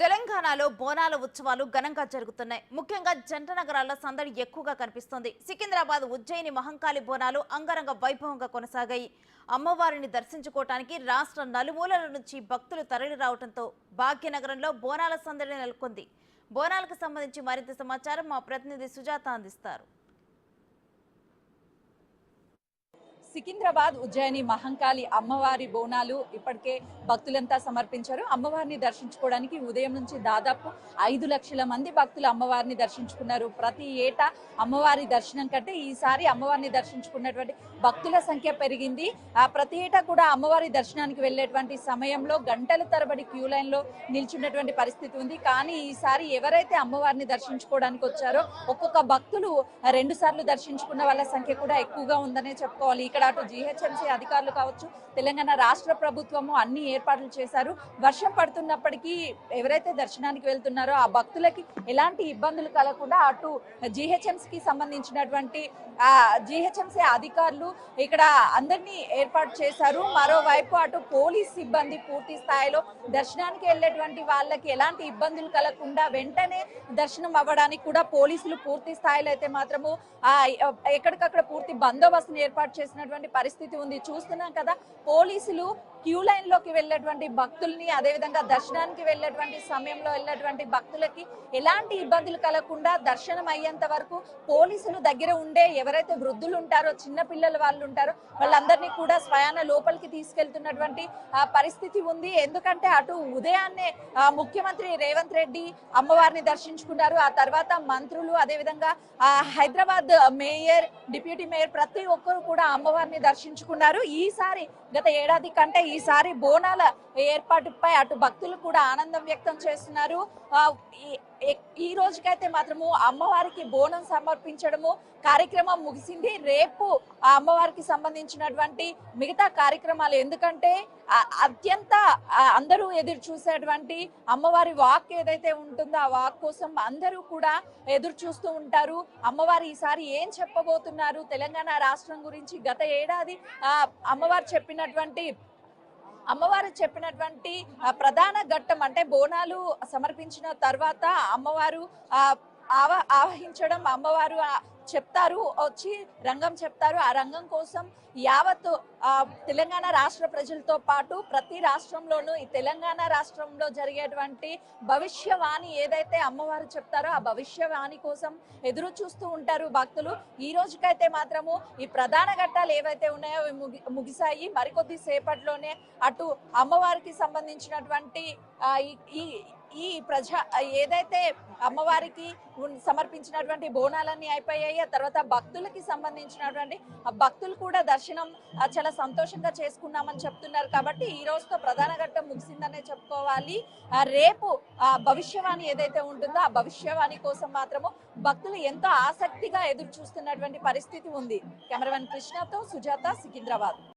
తెలంగాణలో బోనాల ఉత్సవాలు ఘనంగా జరుగుతున్నాయి. ముఖ్యంగా జంట నగరాల్లో సందడి ఎక్కువగా కనిపిస్తోంది. సికింద్రాబాద్, ఉజ్జయిని మహంకాళి బోనాలు అంగరంగ వైభవంగా కొనసాగాయి. అమ్మవారిని దర్శించుకోవటానికి రాష్ట్ర నలుమూలల నుంచి భక్తులు తరలి రావడంతో భాగ్యనగరంలో బోనాల సందడి నెలకొంది. బోనాలకు సంబంధించి మరింత సమాచారం మా ప్రతినిధి సుజాత అందిస్తారు. సికింద్రాబాద్, ఉజ్జయిని మహంకాళి అమ్మవారి బోనాలు ఇప్పటికే భక్తులంతా సమర్పించారు. అమ్మవారిని దర్శించుకోవడానికి ఉదయం నుంచి దాదాపు 5 లక్షల మంది భక్తులు అమ్మవారిని దర్శించుకున్నారు. ప్రతి ఏటా అమ్మవారి దర్శనం కంటే ఈసారి అమ్మవారిని దర్శించుకున్నటువంటి భక్తుల సంఖ్య పెరిగింది. ప్రతి ఏటా కూడా అమ్మవారి దర్శనానికి వెళ్ళేటువంటి సమయంలో గంటల తరబడి క్యూ లైన్ లో నిల్చున్నటువంటి పరిస్థితి ఉంది. కానీ ఈసారి ఎవరైతే అమ్మవారిని దర్శించుకోవడానికి వచ్చారో ఒక్కొక్క భక్తులు 2 సార్లు దర్శించుకున్న వాళ్ళ సంఖ్య కూడా ఎక్కువగా ఉందనే చెప్పుకోవాలి. ఇక్కడ అటు జీహెచ్ఎంసీ అధికారులు కావచ్చు, తెలంగాణ రాష్ట్ర ప్రభుత్వము అన్ని ఏర్పాట్లు చేశారు. వర్షం పడుతున్నప్పటికీ ఎవరైతే దర్శనానికి వెళ్తున్నారో ఆ భక్తులకి ఎలాంటి ఇబ్బందులు కలగకుండా అటు జీహెచ్ఎంసీకి సంబంధించినటువంటి జీహెచ్ఎంసీ అధికారులు ఇక్కడ అందరినీ ఏర్పాటు చేశారు. మరోవైపు అటు పోలీస్ సిబ్బంది పూర్తి స్థాయిలో దర్శనానికి వెళ్ళేటువంటి వాళ్ళకి ఎలాంటి ఇబ్బందులు కలగకుండా వెంటనే దర్శనం అవ్వడానికి కూడా పోలీసులు పూర్తి స్థాయిలో అయితే మాత్రము ఎక్కడికక్కడ పూర్తి బందోబస్తును ఏర్పాటు చేసినటువంటి పరిస్థితి ఉంది. చూస్తున్నాం కదా, పోలీసులు క్యూ లైన్ లోకి వెళ్ళేటువంటి భక్తుల్ని, అదేవిధంగా దర్శనానికి వెళ్ళేటువంటి సమయంలో వెళ్ళేటువంటి భక్తులకి ఎలాంటి ఇబ్బందులు కలగకుండా దర్శనం అయ్యేంత వరకు పోలీసులు దగ్గర ఉండే ఎవరైతే వృద్ధులు ఉంటారో, చిన్న పిల్లల వాళ్ళు ఉంటారో వాళ్ళందరినీ కూడా స్వయాన లోపలికి తీసుకెళ్తున్నటువంటి పరిస్థితి ఉంది. ఎందుకంటే అటు ఉదయాన్నే ముఖ్యమంత్రి రేవంత్ రెడ్డి అమ్మవారిని దర్శించుకున్నారు. ఆ తర్వాత మంత్రులు, అదేవిధంగా హైదరాబాద్ మేయర్, డిప్యూటీ మేయర్ ప్రతి ఒక్కరు కూడా అమ్మవారిని దర్శించుకున్నారు. ఈసారి గత ఏడాది కంటే ఈసారి బోనాల ఏర్పాటుపై అటు భక్తులు కూడా ఆనందం వ్యక్తం చేస్తున్నారు. ఈ రోజుకైతే మాత్రము అమ్మవారికి బోనం సమర్పించడము కార్యక్రమం ముగిసింది. రేపు ఆ అమ్మవారికి సంబంధించినటువంటి మిగతా కార్యక్రమాలు, ఎందుకంటే అత్యంత అందరూ ఎదురు చూసేటువంటి అమ్మవారి వాక్ ఏదైతే ఉంటుందో ఆ వాక్ కోసం అందరూ కూడా ఎదురు చూస్తూ ఉంటారు. అమ్మవారు ఈసారి ఏం చెప్పబోతున్నారు తెలంగాణ రాష్ట్రం గురించి, గత ఏడాది అమ్మవారు చెప్పినటువంటి ప్రధాన ఘట్టం అంటే బోనాలు సమర్పించిన తర్వాత అమ్మవారు ఆవహించడం, అమ్మవారు చెప్తారు, వచ్చి రంగం చెప్తారు. ఆ రంగం కోసం యావత్ తెలంగాణ రాష్ట్ర ప్రజలతో పాటు ప్రతి రాష్ట్రంలోనూ ఈ తెలంగాణ రాష్ట్రంలో జరిగేటువంటి భవిష్యవాణి ఏదైతే అమ్మవారు చెప్తారో ఆ భవిష్యవాణి కోసం ఎదురు చూస్తూ ఉంటారు భక్తులు. ఈ రోజుకైతే మాత్రము ఈ ప్రధాన ఘట్టాలు ఏవైతే ఉన్నాయో ముగిసాయి. మరికొద్ది సేపట్లోనే అటు అమ్మవారికి సంబంధించినటువంటి ఈ ఏదైతే అమ్మవారికి సమర్పించినటువంటి బోనాలన్నీ అయిపోయాయి. ఆ తర్వాత భక్తులకి సంబంధించినటువంటి భక్తులు కూడా దర్శనం చాలా సంతోషంగా చేసుకున్నామని చెప్తున్నారు. కాబట్టి ఈ రోజుతో ప్రధాన ఘట్టం ముగిసిందనే చెప్పుకోవాలి. రేపు భవిష్యవాణి ఏదైతే ఉంటుందో ఆ భవిష్యవాణి కోసం మాత్రము భక్తులు ఎంతో ఆసక్తిగా ఎదురు చూస్తున్నటువంటి పరిస్థితి ఉంది. కెమెరామెన్ కృష్ణతో సుజాత, సికింద్రాబాద్.